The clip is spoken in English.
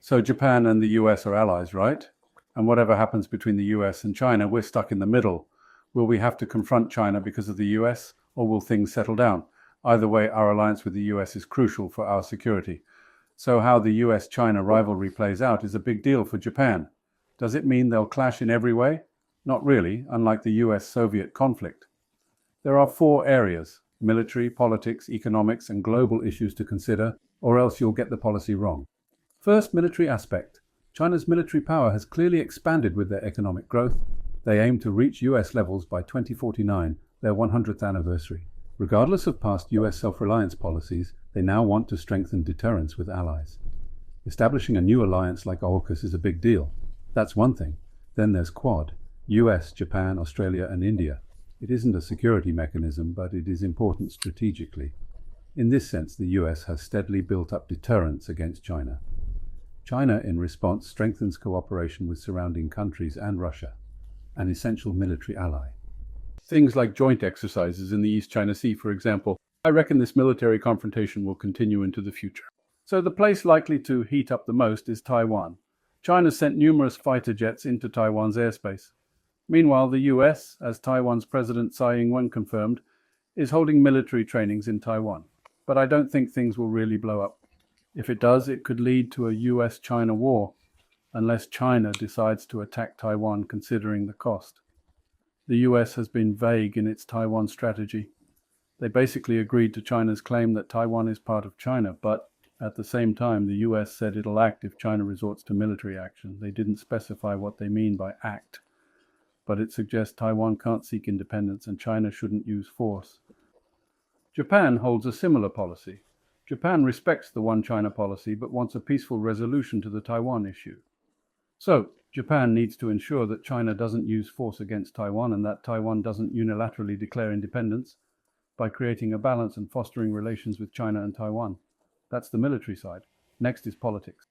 So Japan and the US are allies, right? And whatever happens between the US and China, we're stuck in the middle. Will we have to confront China because of the US, or will things settle down? Either way, our alliance with the US is crucial for our security. So how the U.S. China rivalry plays out is a big deal for Japan. Does it mean they'll clash in every way? Not really, unlike the US-Soviet conflict. There are 4 areas: military, politics, economics, and global issues to consider, or else you'll get the policy wrong. First, military aspect. China's military power has clearly expanded with their economic growth. They aim to reach US levels by 2049, their 100th anniversary. Regardless of past US self-reliance policies, they now want to strengthen deterrence with allies. Establishing a new alliance like AUKUS is a big deal. That's one thing. Then there's Quad: US, Japan, Australia, and India. It isn't a security mechanism, but it is important strategically. In this sense, the US has steadily built up deterrence against China. China, in response, strengthens cooperation with surrounding countries and Russia, an essential military ally. Things like joint exercises in the East China Sea, for example. I reckon this military confrontation will continue into the future. So the place likely to heat up the most is Taiwan. China sent numerous fighter jets into Taiwan's airspace. Meanwhile, the US, as Taiwan's President Tsai Ing-wen confirmed, is holding military trainings in Taiwan. But I don't think things will really blow up. If it does, it could lead to a US-China war, unless China decides to attack Taiwan considering the cost. The US has been vague in its Taiwan strategy. They basically agreed to China's claim that Taiwan is part of China, but at the same time, the US said it'll act if China resorts to military action. They didn't specify what they mean by act, but it suggests Taiwan can't seek independence and China shouldn't use force. Japan holds a similar policy. Japan respects the One China policy, but wants a peaceful resolution to the Taiwan issue. So, Japan needs to ensure that China doesn't use force against Taiwan and that Taiwan doesn't unilaterally declare independence by creating a balance and fostering relations with China and Taiwan. That's the military side. Next is politics.